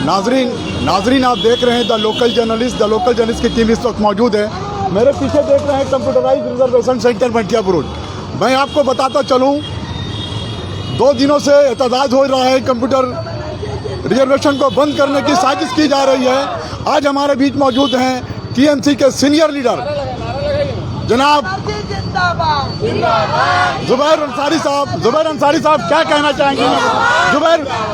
नाजरीन आप देख रहे हैं द लोकल जर्नलिस्ट की टीम इस वक्त मौजूद है। मेरे पीछे देख रहे हैं कंप्यूटराइज्ड रिजर्वेशन सेंटर मटियापुर रोड। मैं आपको बताता चलूं, 2 दिनों से एहतजाज हो रहा है, कंप्यूटर रिजर्वेशन को बंद करने की साजिश की जा रही है। आज हमारे बीच मौजूद हैं टीएमसी के सीनियर लीडर जनाब जुबैर अंसारी साहब क्या कहना चाहेंगे?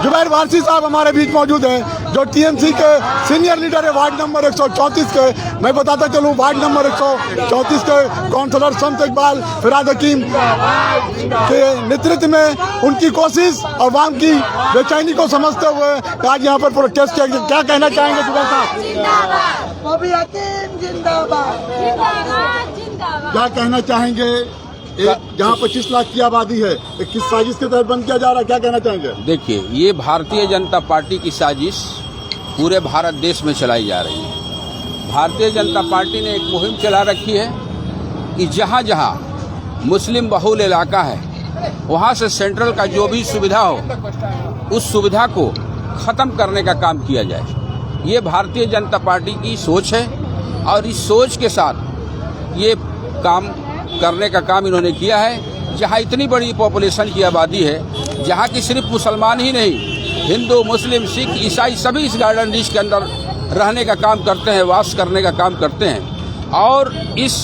जुबैर वारसी साहब हमारे बीच मौजूद हैं, जो टीएमसी के सीनियर लीडर है वार्ड नंबर 134 के। मैं बताता चलूं, वार्ड नंबर 134 के काउंसलर शम्स इकबाल फिराद हकीम के नेतृत्व में उनकी कोशिश और आवाम की बेचैनी को समझते हुए आज यहाँ पर प्रोटेस्ट किया। क्या कहना चाहेंगे जुबैर साहब? क्या कहना चाहेंगे? जहाँ 25 लाख की आबादी है, किस साजिश के तहत बंद किया जा रहा है, क्या कहना चाहेंगे? देखिए, ये भारतीय जनता पार्टी की साजिश पूरे भारत देश में चलाई जा रही है। भारतीय जनता पार्टी ने एक मुहिम चला रखी है कि जहाँ जहाँ मुस्लिम बहुल इलाका है वहाँ से सेंट्रल का जो भी सुविधा हो उस सुविधा को खत्म करने का काम किया जाए। ये भारतीय जनता पार्टी की सोच है और इस सोच के साथ ये काम करने का काम इन्होंने किया है। जहाँ इतनी बड़ी पॉपुलेशन की आबादी है, जहाँ की सिर्फ मुसलमान ही नहीं, हिंदू, मुस्लिम, सिख, ईसाई सभी इस गार्डन रिच के अंदर रहने का काम करते हैं, वास करने का काम करते हैं। और इस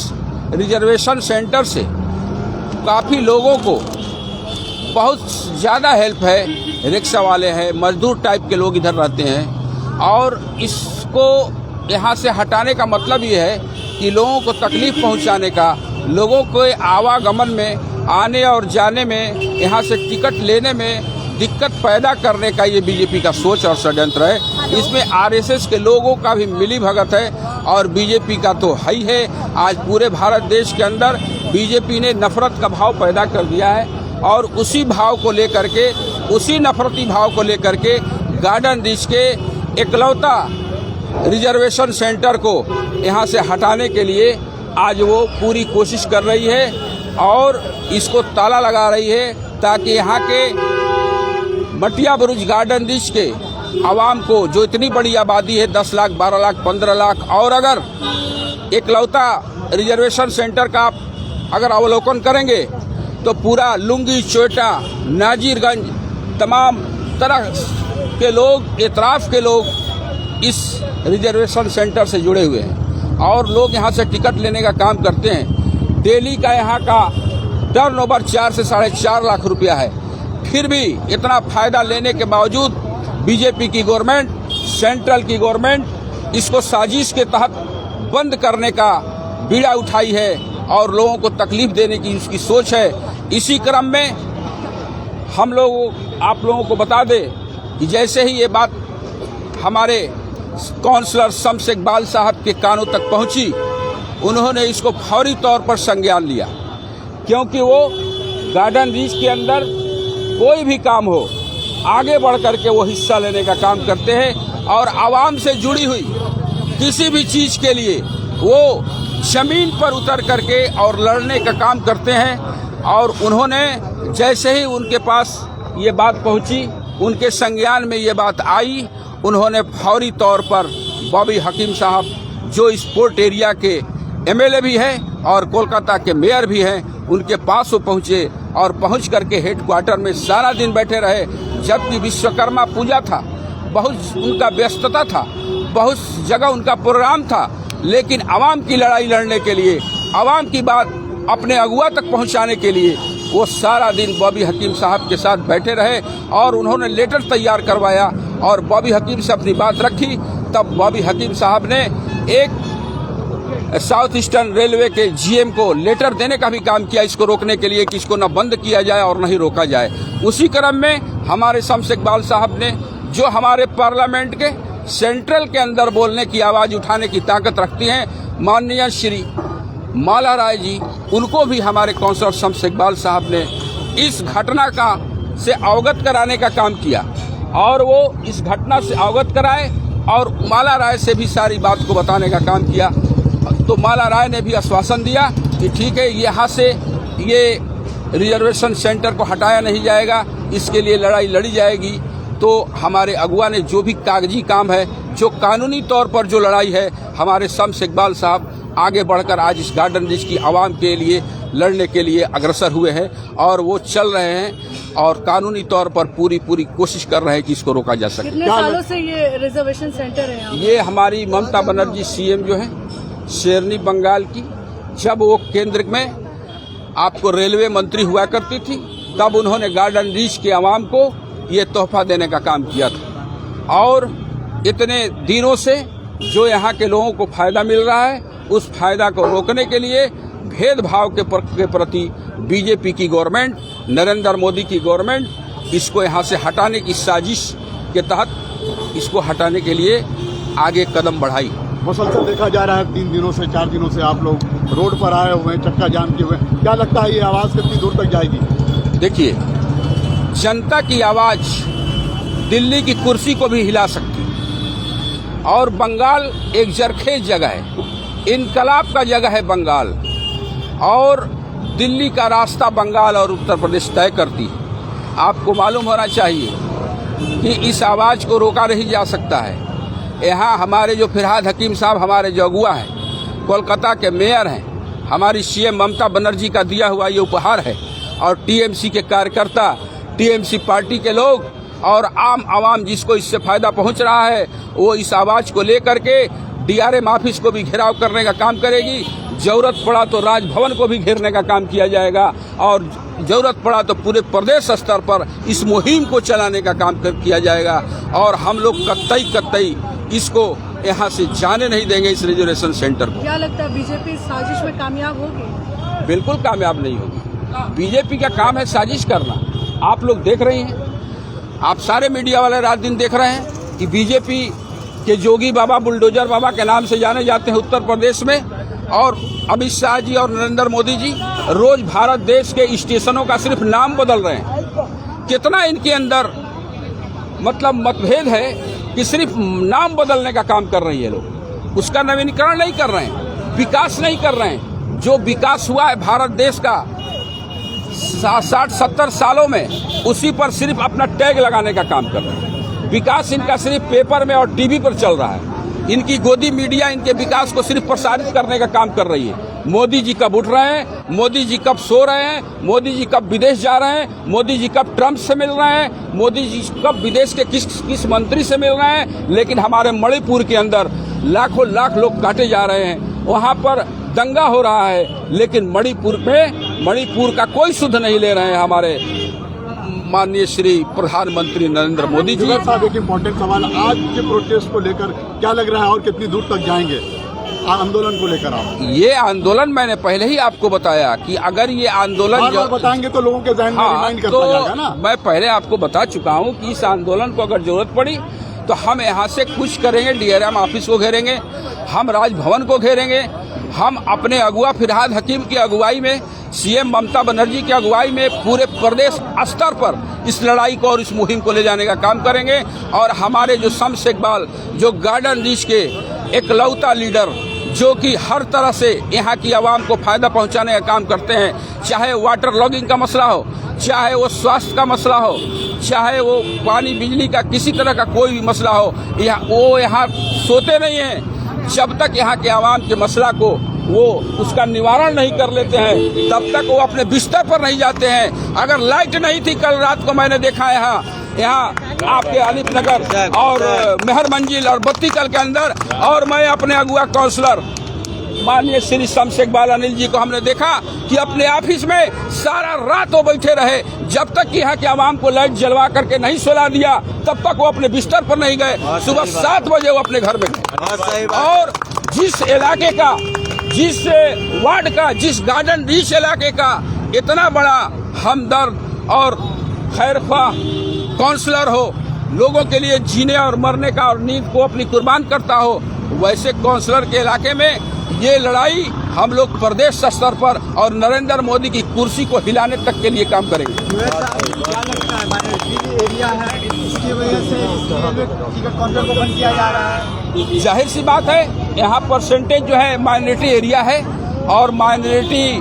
रिजर्वेशन सेंटर से काफ़ी लोगों को बहुत ज़्यादा हेल्प है। रिक्शा वाले हैं, मजदूर टाइप के लोग इधर रहते हैं और इसको यहाँ से हटाने का मतलब ये है कि लोगों को तकलीफ पहुँचाने का, लोगों को आवागमन में, आने और जाने में, यहाँ से टिकट लेने में दिक्कत पैदा करने का ये बीजेपी का सोच और षड्यंत्र है। इसमें आरएसएस के लोगों का भी मिली भगत है और बीजेपी का तो है ही है। आज पूरे भारत देश के अंदर बीजेपी ने नफरत का भाव पैदा कर दिया है और उसी भाव को लेकर के, उसी नफरती भाव को लेकर के गार्डन रिच के इकलौता रिजर्वेशन सेंटर को यहाँ से हटाने के लिए आज वो पूरी कोशिश कर रही है और इसको ताला लगा रही है ताकि यहाँ के मटियापुर गार्डन रिच के आवाम को, जो इतनी बड़ी आबादी है 10 लाख, 12 लाख, 15 लाख, और अगर इकलौता रिजर्वेशन सेंटर का आप अगर अवलोकन करेंगे तो पूरा लुंगी, चोटा, नाजिरगंज, तमाम तरह के लोग, एतराफ़ के लोग इस रिजर्वेशन सेंटर से जुड़े हुए हैं और लोग यहाँ से टिकट लेने का काम करते हैं। डेली का यहाँ का टर्नओवर 4 से 4.5 लाख रुपया है। फिर भी इतना फायदा लेने के बावजूद बीजेपी की गवर्नमेंट, सेंट्रल की गवर्नमेंट इसको साजिश के तहत बंद करने का बीड़ा उठाई है और लोगों को तकलीफ देने की उसकी सोच है। इसी क्रम में हम लोग आप लोगों को बता दें कि जैसे ही ये बात हमारे काउंसलर शम्स इकबाल साहब के कानों तक पहुंची, उन्होंने इसको फौरी तौर पर संज्ञान लिया, क्योंकि वो गार्डन रिच के अंदर कोई भी काम हो आगे बढ़ करके वो हिस्सा लेने का काम करते हैं और आवाम से जुड़ी हुई किसी भी चीज़ के लिए वो जमीन पर उतर करके और लड़ने का काम करते हैं। और उन्होंने जैसे ही उनके पास ये बात पहुंची, उनके संज्ञान में ये बात आई, उन्होंने फौरी तौर पर बॉबी हकीम साहब, जो इस पोर्ट एरिया के एमएलए भी हैं और कोलकाता के मेयर भी हैं, उनके पास वो पहुंचे और पहुंच करके हेडक्वार्टर में सारा दिन बैठे रहे। जबकि विश्वकर्मा पूजा था, बहुत उनका व्यस्तता था, बहुत जगह उनका प्रोग्राम था, लेकिन आवाम की लड़ाई लड़ने के लिए, आवाम की बात अपने अगुआ तक पहुंचाने के लिए वो सारा दिन बॉबी हकीम साहब के साथ बैठे रहे और उन्होंने लेटर तैयार करवाया और बॉबी हकीम से अपनी बात रखी। तब बॉबी हकीम साहब ने एक साउथ ईस्टर्न रेलवे के जीएम को लेटर देने का भी काम किया, इसको रोकने के लिए कि इसको न बंद किया जाए और न ही रोका जाए। उसी क्रम में हमारे शम्स इकबाल साहब ने, जो हमारे पार्लियामेंट के सेंट्रल के अंदर बोलने की आवाज़ उठाने की ताकत रखती हैं, माननीय श्री माला राय जी, उनको भी हमारे काउंसलर शम्स इकबाल साहब ने इस घटना का से अवगत कराने का काम किया और वो इस घटना से अवगत कराए और माला राय से भी सारी बात को बताने का काम किया। तो माला राय ने भी आश्वासन दिया कि ठीक है, यहाँ से ये रिजर्वेशन सेंटर को हटाया नहीं जाएगा, इसके लिए लड़ाई लड़ी जाएगी। तो हमारे अगुआ ने जो भी कागजी काम है, जो कानूनी तौर पर जो लड़ाई है, हमारे शम्स इकबाल साहब आगे बढ़कर आज इस गार्डन रिच की आवाम के लिए लड़ने के लिए अग्रसर हुए हैं और वो चल रहे हैं और कानूनी तौर पर पूरी कोशिश कर रहे हैं कि इसको रोका जा सके। कितने सालों से ये रिजर्वेशन सेंटर है यहाँ? ये हमारी ममता बनर्जी सीएम जो है शेरनी बंगाल की, जब वो केंद्र में आपको रेलवे मंत्री हुआ करती थी, तब उन्होंने गार्डन रिच के आवाम को ये तोहफा देने का काम किया था और इतने दिनों से जो यहाँ के लोगों को फायदा मिल रहा है, उस फायदा को रोकने के लिए भेदभाव के प्रति बीजेपी की गवर्नमेंट, नरेंद्र मोदी की गवर्नमेंट इसको यहाँ से हटाने की साजिश के तहत इसको हटाने के लिए आगे कदम बढ़ाई। मुसलसल देखा जा रहा है 3 दिनों से 4 दिनों से आप लोग रोड पर आए हुए हैं, चक्का जाम किए हुए हैं। क्या लगता है ये आवाज़ कितनी दूर तक जाएगी? देखिए, जनता की आवाज दिल्ली की कुर्सी को भी हिला सकती है और बंगाल एक जरखेज जगह है, इनकलाब का जगह है बंगाल, और दिल्ली का रास्ता बंगाल और उत्तर प्रदेश तय करती है। आपको मालूम होना चाहिए कि इस आवाज़ को रोका नहीं जा सकता है। यहाँ हमारे जो फिरहाद हकीम साहब, हमारे जो अगुआ हैं, कोलकाता के मेयर हैं, हमारी सीएम ममता बनर्जी का दिया हुआ ये उपहार है और टीएमसी के कार्यकर्ता, टीएमसी पार्टी के लोग और आम आवाम जिसको इससे फायदा पहुंच रहा है, वो इस आवाज़ को लेकर के डीआरएम ऑफिस को भी घेराव करने का काम करेगी। जरूरत पड़ा तो राजभवन को भी घेरने का काम किया जाएगा और जरूरत पड़ा तो पूरे प्रदेश स्तर पर इस मुहिम को चलाने का काम किया जाएगा और हम लोग कतई इसको यहाँ से जाने नहीं देंगे, इस रिजर्वेशन सेंटर को। क्या लगता है बीजेपी इस साजिश में कामयाब होगी? बिल्कुल कामयाब नहीं होगी। बीजेपी का काम है साजिश करना। आप लोग देख रहे हैं, आप सारे मीडिया वाले रात दिन देख रहे हैं कि बीजेपी के जोगी बाबा, बुलडोजर बाबा के नाम से जाने जाते हैं उत्तर प्रदेश में, और अमित शाह जी और नरेंद्र मोदी जी रोज भारत देश के स्टेशनों का सिर्फ नाम बदल रहे हैं। कितना इनके अंदर मतलब मतभेद है कि सिर्फ नाम बदलने का काम कर रही है लोग, उसका नवीनीकरण नहीं कर रहे हैं, विकास नहीं कर रहे हैं। जो विकास हुआ है भारत देश का 60-70 सालों में, उसी पर सिर्फ अपना टैग लगाने का काम कर रहे हैं। विकास इनका सिर्फ पेपर में और टीवी पर चल रहा है। इनकी गोदी मीडिया इनके विकास को सिर्फ प्रसारित करने का काम कर रही है। मोदी जी कब उठ रहे हैं, मोदी जी कब सो रहे हैं, मोदी जी कब विदेश जा रहे हैं, मोदी जी कब ट्रम्प से मिल रहे हैं, मोदी जी कब विदेश के किस मंत्री से मिल रहे हैं। लेकिन हमारे मणिपुर के अंदर लाखों लाख लोग काटे जा रहे हैं, वहाँ पर दंगा हो रहा है, लेकिन मणिपुर का कोई सुध नहीं ले रहे हैं हमारे माननीय श्री प्रधानमंत्री नरेंद्र मोदी जी। साहब, एक इम्पोर्टेंट सवाल, आज के प्रोटेस्ट को लेकर क्या लग रहा है और कितनी दूर तक जाएंगे आंदोलन को लेकर आप? ये आंदोलन मैंने पहले ही आपको बताया कि अगर ये आंदोलन बताएंगे तो लोगों के जहन में रिमाइंड करता जाएगा ना। मैं पहले आपको बता चुका हूँ कि इस आंदोलन को अगर जरूरत पड़ी तो हम यहाँ से कुछ करेंगे, डीआरएम ऑफिस को घेरेंगे, हम राजभवन को घेरेंगे, हम अपने अगुआ फिरहाद हकीम की अगुवाई में, सीएम ममता बनर्जी की अगुवाई में पूरे प्रदेश स्तर पर इस लड़ाई को और इस मुहिम को ले जाने का काम करेंगे। और हमारे जो शम्स इकबाल, जो गार्डन रिच के एकलौता लीडर, जो कि हर तरह से यहाँ की आवाम को फायदा पहुँचाने का काम करते हैं, चाहे वाटर लॉगिंग का मसला हो, चाहे वो स्वास्थ्य का मसला हो, चाहे वो पानी बिजली का किसी तरह का कोई भी मसला हो, वो यहाँ सोते नहीं हैं जब तक यहाँ के आवाम के मसला को वो उसका निवारण नहीं कर लेते हैं, तब तक वो अपने बिस्तर पर नहीं जाते हैं। अगर लाइट नहीं थी कल रात को, मैंने देखा यहाँ आपके आलिफ नगर और मेहर मंजिल और बत्तीकल के अंदर, और मैं अपने अगुआ काउंसलर माननीय श्री शम्स इकबाल अनिल जी को हमने देखा कि अपने ऑफिस में सारा रात वो बैठे रहे, जब तक कि यहाँ के आवाम को लाइट जलवा करके नहीं सुला दिया तब तक वो अपने बिस्तर पर नहीं गए। सुबह 7 बजे वो अपने घर में गए। और जिस इलाके का, जिस वार्ड का, जिस गार्डन रिच इलाके का इतना बड़ा हमदर्द और खैरख्वाह काउंसलर हो, लोगों के लिए जीने और मरने का और नींद को अपनी कुर्बान करता हो, वैसे काउंसलर के इलाके में ये लड़ाई हम लोग प्रदेश स्तर पर और नरेंद्र मोदी की कुर्सी को हिलाने तक के लिए काम करेंगे। क्या लगता है माइनॉरिटी एरिया है, इसकी वजह से टिकट काउंटर को बंद किया जा रहा है? जाहिर सी बात है, यहाँ परसेंटेज जो है माइनॉरिटी एरिया है और माइनॉरिटी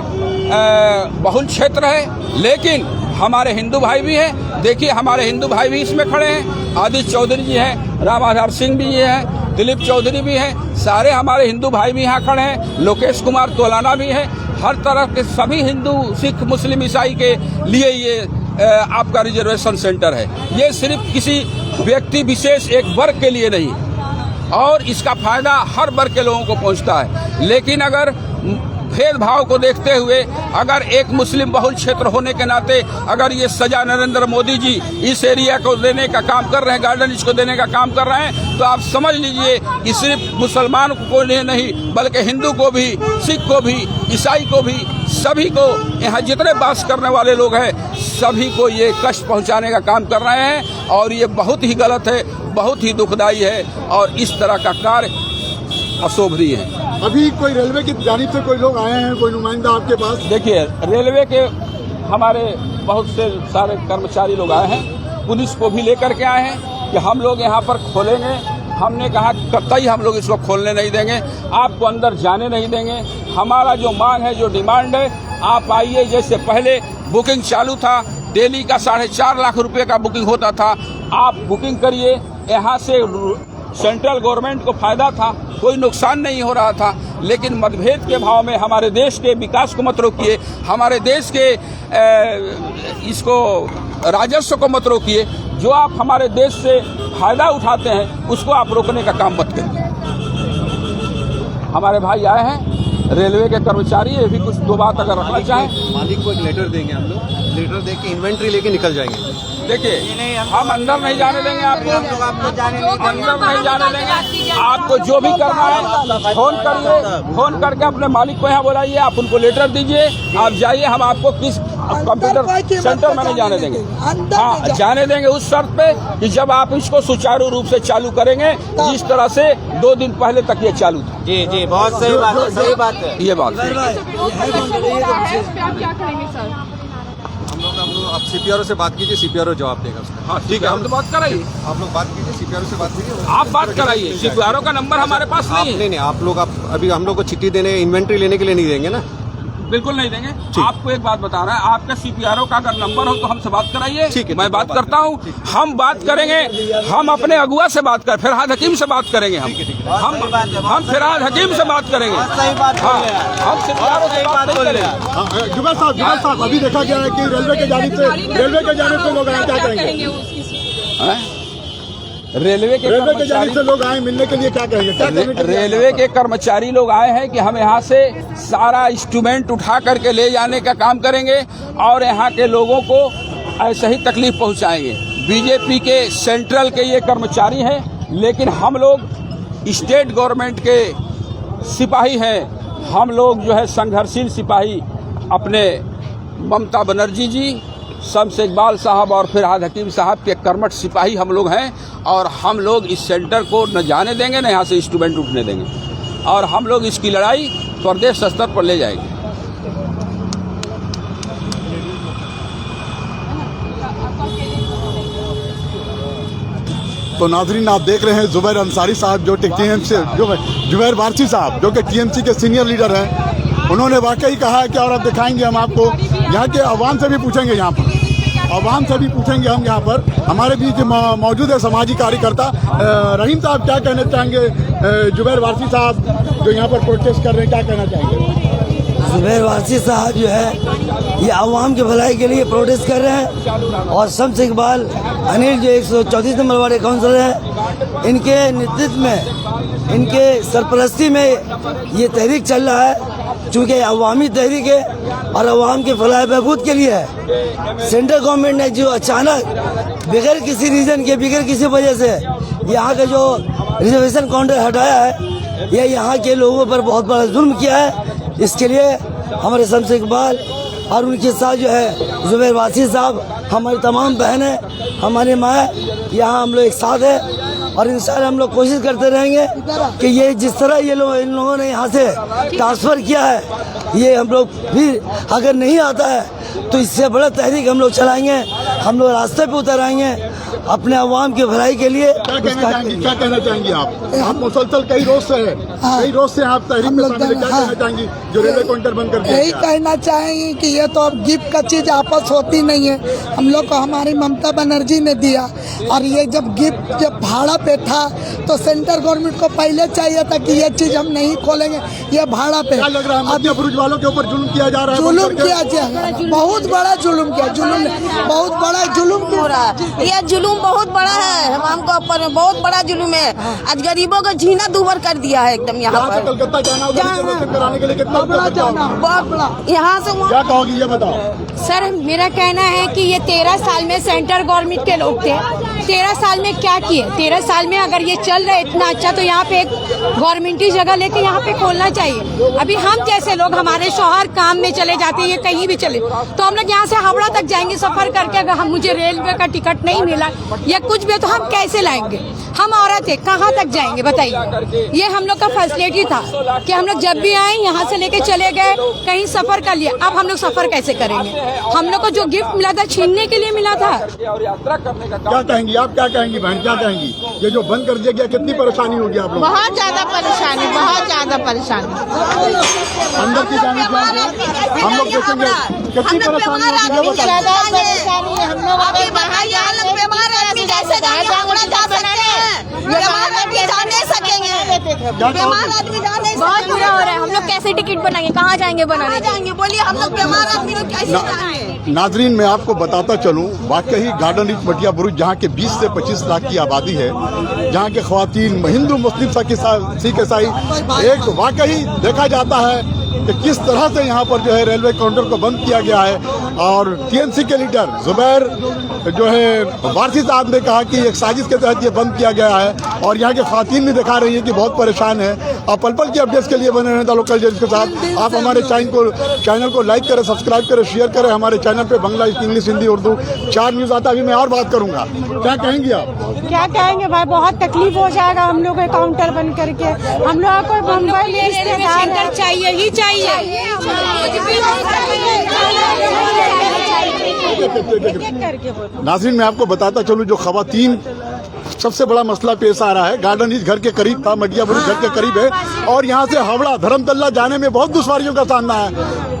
बहुल क्षेत्र है, लेकिन हमारे हिंदू भाई भी हैं, देखिए हमारे हिंदू भाई भी इसमें खड़े हैं, आदित्य चौधरी जी हैं, राम आधार सिंह भी ये हैं, दिलीप चौधरी भी हैं, सारे हमारे हिंदू भाई भी यहाँ खड़े हैं, लोकेश कुमार तोलाना भी हैं। हर तरह के सभी हिंदू, सिख, मुस्लिम, ईसाई के लिए ये आपका रिजर्वेशन सेंटर है। ये सिर्फ किसी व्यक्ति विशेष एक वर्ग के लिए नहीं, और इसका फायदा हर वर्ग के लोगों को पहुंचता है। लेकिन अगर भेदभाव को देखते हुए अगर एक मुस्लिम बहुल क्षेत्र होने के नाते अगर ये सजा नरेंद्र मोदी जी इस एरिया को देने का काम कर रहे हैं, गार्डन इसको देने का काम कर रहे हैं, तो आप समझ लीजिए कि सिर्फ मुसलमान को नहीं बल्कि हिंदू को भी, सिख को भी, ईसाई को भी, सभी को, यहाँ जितने बास करने वाले लोग हैं सभी को ये कष्ट पहुंचाने का काम कर रहे हैं। और ये बहुत ही गलत है, बहुत ही दुखदायी है, और इस तरह का कार्य अशोभनीय है। अभी कोई रेलवे की जानिब से कोई लोग आए हैं, कोई नुमाइंदा आपके पास? देखिए, रेलवे के हमारे बहुत से सारे कर्मचारी लोग आए हैं, पुलिस को भी लेकर के आए हैं कि हम लोग यहाँ पर खोलेंगे। हमने कहा कतई हम लोग इसको खोलने नहीं देंगे, आपको अंदर जाने नहीं देंगे। हमारा जो मांग है, जो डिमांड है, आप आइए। जैसे पहले बुकिंग चालू था, डेली का 4.5 लाख रुपए का बुकिंग होता था, आप बुकिंग करिए। यहाँ से सेंट्रल गवर्नमेंट को फायदा था, कोई नुकसान नहीं हो रहा था। लेकिन मतभेद के भाव में हमारे देश के विकास को मत रोकिए, हमारे देश के इसको राजस्व को मत रोकिए। जो आप हमारे देश से फायदा उठाते हैं उसको आप रोकने का काम मत करिए। हमारे भाई आए हैं, रेलवे के कर्मचारी, ये भी कुछ दो बात अगर रखना चाहें। मालिक को एक लेटर देंगे हम लोग, लेटर दे के इन्वेंट्री लेके निकल जाएंगे। देखिए, हम अंदर नहीं जाने देंगे, आपको अंदर नहीं जाने देंगे। आपको जो भी करना है फोन करिए, फोन करके अपने मालिक को यहाँ बुलाइए, आप उनको लेटर दीजिए, आप जाइए। हम आपको किस कंप्यूटर सेंटर में नहीं जाने देंगे। हाँ, जाने देंगे उस शर्त पे कि जब आप इसको सुचारू रूप से चालू करेंगे, जिस तरह से 2 दिन पहले तक ये चालू था। जी जी, बहुत सही बात है, सही बात है। ये बात है। क्या करेंगे सर? हम लोग आप सीपीआरओ से बात कीजिए, सीपीआरओ जवाब देगा उसका। हाँ ठीक है, हम तो बात कराइए, आप लोग बात कीजिए, सीपीआरओ से बात कीजिए, आप बात कराइए। सीपीआरओ का नंबर हमारे पास नहीं है। नहीं, आप लोग अभी हम लोग को चिट्ठी देने, इन्वेंट्री लेने के लिए नहीं देंगे ना? बिल्कुल नहीं देंगे। आपको एक बात बता रहा है, आपका सीपीआरओ का अगर नंबर हो तो हमसे बात कराइए। ठीक है, मैं बात करता हूँ, हम बात करेंगे। हम अपने अगुआ से बात कर, फिरहाद हकीम से बात करेंगे। हम फिरहाद हकीम से बात करेंगे। हम सीपीआरओ से बात नहीं करेंगे। जुबैर साहब, अभी देखा गया है कि रेलवे के जानिब से लोग आए, क्या कहेंगे? रेलवे के जानिब से लोग आए मिलने के लिए, क्या कहेंगे? रेलवे के कर्मचारी लोग आए हैं कि हम यहाँ से सारा इंस्ट्रूमेंट उठा करके ले जाने का काम करेंगे और यहाँ के लोगों को ऐसे ही तकलीफ पहुँचाएंगे। बीजेपी के सेंट्रल के ये कर्मचारी हैं, लेकिन हम लोग स्टेट गवर्नमेंट के सिपाही हैं। हम लोग जो है संघर्षशील सिपाही, अपने ममता बनर्जी जी, शम्स इकबाल साहब और फिरहाद हकीम साहब के कर्मठ सिपाही हम लोग हैं। और हम लोग इस सेंटर को न जाने देंगे, न यहाँ से इंस्ट्रूमेंट उठने देंगे, और हम लोग इसकी लड़ाई प्रदेश स्तर पर ले जाएंगे। तो नाजरीन, आप देख रहे हैं जुबैर अंसारी साहब, जो टीएमसी जुबैर वारसी साहब, जो कि टीएमसी के सीनियर लीडर हैं। उन्होंने वाकई कहा है कि, और अब दिखाएंगे हम आपको, यहाँ के आवाम से भी पूछेंगे, यहाँ पर आवाम से भी पूछेंगे हम। यहाँ पर हमारे बीच मौजूद है समाजी कार्यकर्ता रहीम साहब। क्या कहना चाहेंगे जुबैर वारसी साहब जो यहाँ पर प्रोटेस्ट कर रहे हैं, क्या कहना चाहेंगे? जुबैर वारसी साहब जो है ये आवाम की भलाई के लिए प्रोटेस्ट कर रहे हैं, और शम्स इकबाल अनिल जो 134 नंबर वाले काउंसलर हैं, इनके नेतृत्व में, इनके सरपरस्ती में ये तहरीक चल रहा है। चूँकि अवामी तहरीक है और अवाम के फलाह बहबूद के लिए है। सेंट्रल गवर्नमेंट ने जो अचानक बगैर किसी रीज़न के, बगैर किसी वजह से यहाँ का जो रिजर्वेशन काउंटर हटाया है, ये यहाँ के लोगों पर बहुत बड़ा जुल्म किया है। इसके लिए हमारे शम्स इकबाल और उनके साथ जो है जुबैर वारसी साहब, हमारी तमाम बहनें, हमारे माँ, यहाँ हम लोग एक साथ हैं। और इंशाल्लाह हम लोग कोशिश करते रहेंगे कि ये जिस तरह ये लोग, इन लोगों ने यहाँ से ट्रांसफ़र किया है, ये हम लोग फिर अगर नहीं आता है तो इससे बड़ा तहरीक हम लोग चलाएंगे। हम लोग रास्ते पे उतर आएंगे अपने अवाम की भलाई के लिए क्या कहना चाहेंगी आप मुसलसल कई रोज से है, कई रोज से आप तहरीक में शामिल हैं, क्या कहना चाहेंगी जो रेलवे काउंटर बंद कर दिया यही गया? कहना चाहेंगे कि ये तो अब गिफ्ट का चीज आपस होती नहीं है। हम लोग को हमारी ममता बनर्जी ने दिया, और ये जब गिफ्ट जब भाड़ा पे था तो सेंट्रल गवर्नमेंट को पहले चाहिए था कि ये चीज हम नहीं खोलेंगे, ये भाड़ा पे। क्या लग रहा है मध्य बुरुज वालों के ऊपर जुल्म किया जा रहा है? जुलुम किया जाएगा, बहुत बड़ा जुलुम किया, जुलुम बहुत बड़ा जुलुम हो रहा है। ये जुलूम बहुत बड़ा है, हमको ऊपर बहुत बड़ा जुलूम है। आज गरीबों को जीना दूभर कर दिया है एकदम। यहाँ से पर कलकत्ता जाना होगा रिजर्वेशन कराने के लिए कितना खर्चा होगा? बहुत बड़ा, यहाँ से क्या कहोगी ये बताओ? सर मेरा कहना है कि ये 13 साल में सेंट्रल गवर्नमेंट के लोग थे, 13 साल में क्या किए? 13 साल में अगर ये चल रहा है इतना अच्छा तो यहाँ पे एक गवर्नमेंटी जगह लेके यहाँ पे खोलना चाहिए। अभी हम जैसे लोग, हमारे शौहर काम में चले जाते हैं, ये कहीं भी चले, तो हम लोग यहाँ से हावड़ा तक जाएंगे सफर करके, अगर हम मुझे रेलवे का टिकट नहीं मिला या कुछ भी, तो हम कैसे लाएंगे? हम औरत है, कहाँ तक जाएंगे बताइए? ये हम लोग का फैसिलिटी था कि हम लोग जब भी आए यहाँ से लेके चले गए, कहीं सफर कर लिया। अब हम लोग सफर कैसे करेंगे? हम लोग को जो गिफ्ट मिला था छीनने के लिए मिला था। क्या कहेंगी आप, क्या कहेंगी बहन, क्या कहेंगी? ये जो बंद कर दिया गया, कितनी परेशानी होगी आप लोग? बहुत ज्यादा परेशानी, बहुत ज्यादा परेशानी। अंदर की जाने हम लोग देखेंगे कितनी परेशानी होगी ये बताइए। हम लोग बहुत बुरा हो रहा है। हम लोग कैसे टिकट बनाएंगे? कहाँ जाएंगे बनाने? जाएंगे? बोलिए, हम लोग बीमार आदमी लोग कैसे जाएंगे? नाजरीन मैं आपको बताता चलूं, वाकई गार्डन रिच मटिया बुरुज जहां के 20 से 25 लाख की आबादी है, जहां के ख्वातीन हिंदू मुस्लिम सिख ईसाई, एक वाकई देखा जाता है कि किस तरह से यहाँ पर जो है रेलवे काउंटर को बंद किया गया है। और टीएमसी के लीडर जुबैर जो है वारसी साहब ने कहा कि एक साजिश के तहत ये बंद किया गया है, और यहाँ के ख्वातीन भी दिखा रही है कि बहुत परेशान है। आप पल पल की अपडेट्स के लिए बने रहें द लोकल न्यूज़ के साथ। आप हमारे चैनल को लाइक करें, सब्सक्राइब करें, शेयर करें। हमारे चैनल पे बांग्ला, इंग्लिश, हिंदी, उर्दू 4 न्यूज़ आता है। अभी मैं और बात करूँगा, क्या कहेंगी आप? क्या कहेंगे भाई, बहुत तकलीफ हो जाएगा हम लोग को काउंटर बंद करके। हम लोग को मुंबई में सेंटर चाहिए ही चाहिए। नाज़रीन मैं आपको बताता चलूं, जो खवातीन सबसे बड़ा मसला पेश आ रहा है, गार्डन रिच घर के करीब था, मटिया बुरुज घर के करीब है, और यहाँ से हावड़ा धर्मतल्ला जाने में बहुत दुश्वारियों का सामना है।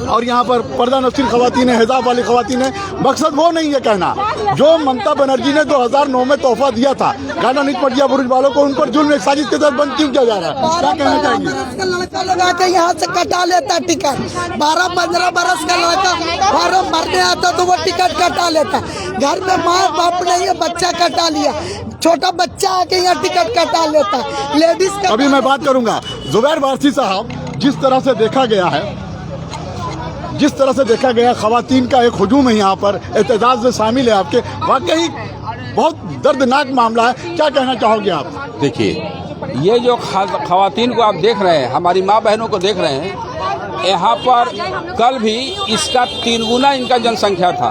और यहाँ पर पर्दा नशीन खवातीन है, हिजाब वाली खवातीन है। मकसद वो नहीं है कहना जो ममता बनर्जी ने 2009 में तोहफा दिया था गार्डन रिच मटिया बुरुज वालों को, उन पर जुल्म एक साजिश के तहत बंद क्यों किया जा रहा है? क्या कहना चाहेंगे? लड़का लगा के यहाँ से कटा लेता टिकट, 12-15 बरस का लड़का फॉर्म भरने आता तो वो टिकट कटा लेता। घर में माँ बाप नहीं है, बच्चा कटा लिया, छोटा बच्चा आके यहाँ टिकट कटा लेता। लेडीज का अभी मैं बात करूंगा जुबैर वारसी साहब, जिस तरह से देखा गया है, जिस तरह से देखा गया खवातीन का एक हुजूम है यहाँ पर, एहतजाज में शामिल है आपके, वाकई बहुत दर्दनाक मामला है। क्या कहना चाहोगे आप? देखिए, ये जो खवातीन को आप देख रहे हैं, हमारी माँ बहनों को देख रहे हैं, यहाँ पर कल भी इसका 3 गुना इनका जनसंख्या था,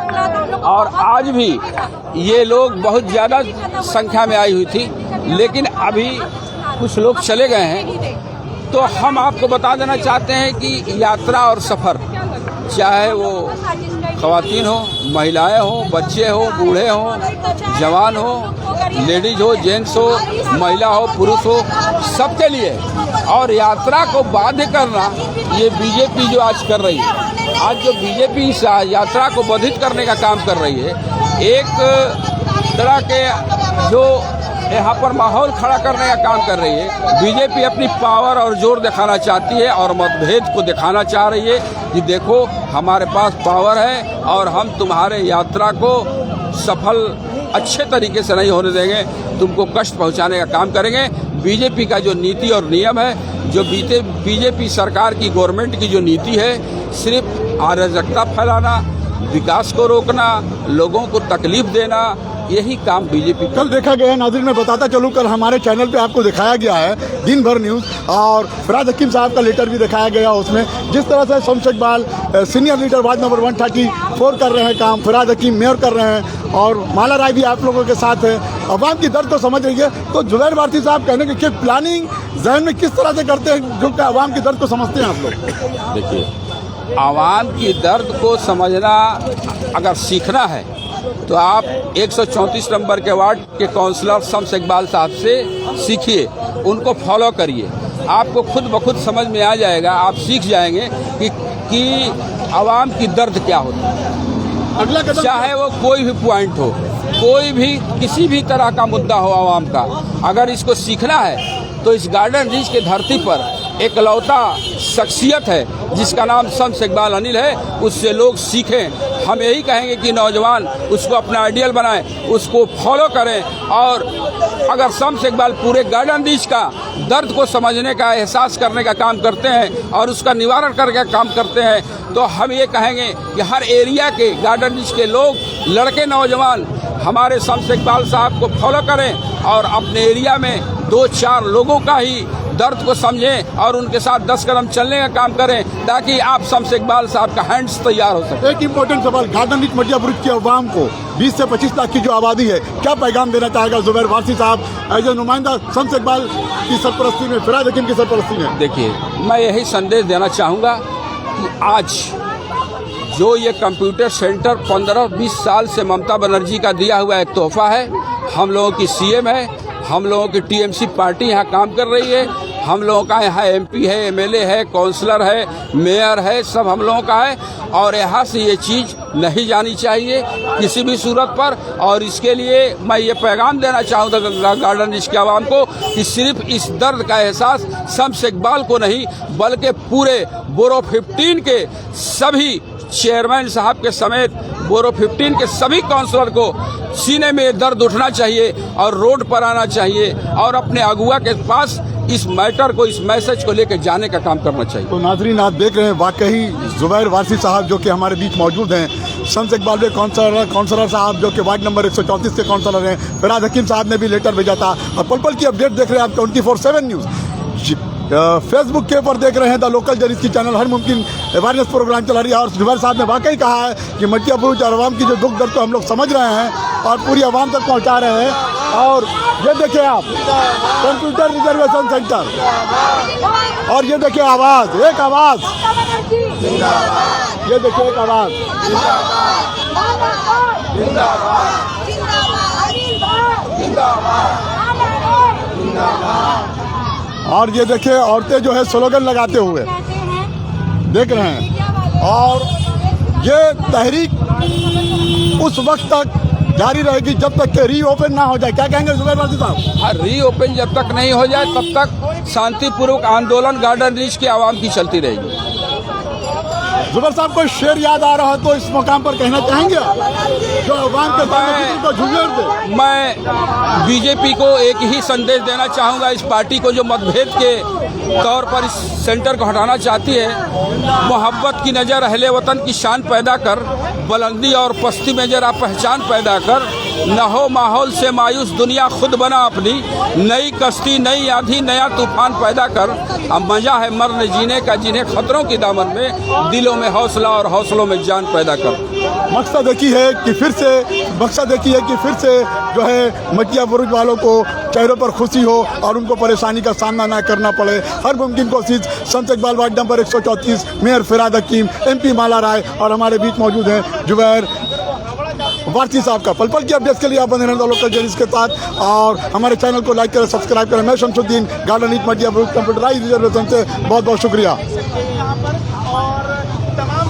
और आज भी ये लोग बहुत ज़्यादा संख्या में आई हुई थी, लेकिन अभी कुछ लोग चले गए हैं। तो हम आपको बता देना चाहते हैं कि यात्रा और सफ़र, चाहे वो खवातीन हो, महिलाएं हो, बच्चे हो, बूढ़े हो, जवान हो, लेडीज हो, जेंट्स हो, महिला हो, पुरुष हो, सबके लिए। और यात्रा को बाध्य करना ये बीजेपी जो आज कर रही है, आज जो बीजेपी यात्रा को बाधित करने का काम कर रही है, एक तरह के जो यहाँ पर माहौल खड़ा करने का काम कर रही है। बीजेपी अपनी पावर और जोर दिखाना चाहती है और मतभेद को दिखाना चाह रही है कि देखो हमारे पास पावर है और हम तुम्हारे यात्रा को सफल अच्छे तरीके से नहीं होने देंगे, तुमको कष्ट पहुंचाने का काम करेंगे। बीजेपी का जो नीति और नियम है, जो बीजेपी सरकार की गवर्नमेंट की जो नीति है, सिर्फ अराजकता फैलाना, विकास को रोकना, लोगों को तकलीफ देना, यही काम बीजेपी। कल देखा गया नाज़रीन, मैं बताता चलूं, कल हमारे चैनल पे आपको दिखाया गया है दिन भर न्यूज़, और फराज हकीम साहब का लेटर भी दिखाया गया उसमें, जिस तरह से Shamshed Iqbal senior leader ward number 134 कर रहे हैं काम, फराज हकीम मेयर कर रहे हैं, और माला राय भी आप लोगों के साथ है। अवाम की दर्द को समझ रही है, तो जुबैर वारसी साहब कहने की प्लानिंग जहन में किस तरह से करते हैं जो कि अवाम की दर्द को समझते हैं आप लोग? देखिए, आवाम की दर्द को समझना अगर सीखना है तो आप 134 नंबर के वार्ड के काउंसलर शम्स इकबाल साहब से सीखिए, उनको फॉलो करिए। आपको खुद ब खुद समझ में आ जाएगा, आप सीख जाएंगे कि आवाम की दर्द क्या होता है। अगला कदम चाहे वो कोई भी पॉइंट हो, कोई भी किसी भी तरह का मुद्दा हो आवाम का, अगर इसको सीखना है तो इस गार्डन रिज के धरती पर एकलौता शख्सियत है जिसका नाम शम्स इकबाल अनिल है, उससे लोग सीखें। हम यही कहेंगे कि नौजवान उसको अपना आइडियल बनाएं, उसको फॉलो करें, और अगर शम्स इकबाल पूरे गार्डन रिज का दर्द को समझने का, एहसास करने का काम करते हैं और उसका निवारण करने का काम करते हैं, तो हम ये कहेंगे कि हर एरिया के गार्डन रिज के लोग, लड़के, नौजवान हमारे शम्स इकबाल साहब को फॉलो करें और अपने एरिया में 2-4 लोगों का ही दर्द को समझें और उनके साथ 10 कदम चलने का काम करें, ताकि आप शम्स इकबाल साहब का हैंड्स तैयार हो सके। एक इम्पोर्टेंट सवाल, गार्डन रिज मटिया बुरुज की आवाम को 20 से 25 लाख की जो आबादी है, क्या पैगाम देना चाहेगा जुबैर वारसी साहब एज ए नुमाइंदा शम्स इकबाल की सरपरस्ती में, फिराद हकीम की सरपरस्ती में? देखिए, मैं यही संदेश देना चाहूँगा कि आज जो ये कंप्यूटर सेंटर 15-20 साल से ममता बनर्जी का दिया हुआ एक तोहफा है, हम लोगों की सीएम है, हम लोगों की टीएमसी पार्टी यहाँ काम कर रही है, हम लोगों का यहाँ एमपी है, एमएलए है, काउंसलर है, मेयर है, सब हम लोगों का है, और यहाँ से ये चीज़ नहीं जानी चाहिए किसी भी सूरत पर। और इसके लिए मैं ये पैगाम देना चाहूँगा गार्डन रिज के आवाम को कि सिर्फ इस दर्द का एहसास शम्स इकबाल को नहीं, बल्कि पूरे बोरो 15 के सभी चेयरमैन साहब के समेत बोरो 15 के सभी काउंसलर को सीने में दर्द उठना चाहिए और रोड पर आना चाहिए और अपने अगुआ के पास इस मैटर को, इस मैसेज को लेकर जाने का काम करना चाहिए। तो नाजरीन, आप देख रहे हैं वाकई जुबैर वारसी साहब जो कि हमारे बीच मौजूद हैं, शम्स इकबाल के काउंसलर साहब जो कि वार्ड नंबर 134 के काउंसलर हैं, फिराद हकीम साहब ने भी लेटर भेजा था, और पल पल की अपडेट देख रहे हैं आप 24/7 न्यूज़। फेसबुक के ऊपर देख रहे हैं द लोकल जर्नलिस्ट की चैनल हर मुमकिन अवेयरनेस प्रोग्राम चला रही है, और जुबैर साहब ने वाकई कहा है कि मटिया बुरुज और आवाम की जो दुख दर्द को हम लोग समझ रहे हैं और पूरी आवाम तक पहुंचा रहे हैं। और ये देखिए आप, कंप्यूटर रिजर्वेशन सेंटर, और ये देखिए आवाज़, एक आवाज़, ये देखिए एक आवाज़, और ये देखिए औरतें जो है स्लोगन लगाते हुए देख रहे हैं। और ये तहरीक उस वक्त तक जारी रहेगी जब तक कि रीओपन ना हो जाए। क्या कहेंगे जुबैर वारसी साहब? रीओपन जब तक नहीं हो जाए तब तक शांतिपूर्वक आंदोलन गार्डन रिज की आवाम की चलती रहेगी। जुबैर साहब को शेर याद आ रहा हो तो इस मकाम पर कहना चाहेंगे जो आवाम के सामने को झुंझेड़ दे? मैं बीजेपी को एक ही संदेश देना चाहूँगा, इस पार्टी को जो मतभेद के तौर पर इस सेंटर को हटाना चाहती है, मोहब्बत की नज़र अहले वतन की शान पैदा कर, बुलंदी और पस्ती में जरा पहचान पैदा कर, न हो माहौल से मायूस दुनिया खुद बना अपनी, नई कश्ती नई आंधी नया तूफान पैदा कर, अब मजा है मरने जीने का जिन्हें खतरों की दामन में, दिलों में हौसला और हौसलों में जान पैदा कर। मकसद एक ही है कि फिर से जो है मटिया बुरुज वालों को चेहरों पर खुशी हो और उनको परेशानी का सामना ना करना पड़े। हर मुमकिन कोशिश Shams Iqbal ward number 134, mayor Firhad Hakim, MP Mala Roy और हमारे बीच मौजूद हैं जुबैर वारसी साहब का। पल पल की अपडेट्स के लिए आप बने रहें लोकल जर्नलिस्ट के साथ, और हमारे चैनल को लाइक करें, सब्सक्राइब करें। मैं शमसुद्दीन, गार्डन रिज मटिया बुरुज कंप्यूटराइज्ड रिजर्वेशन से बहुत बहुत शुक्रिया। यहाँ पर और तमाम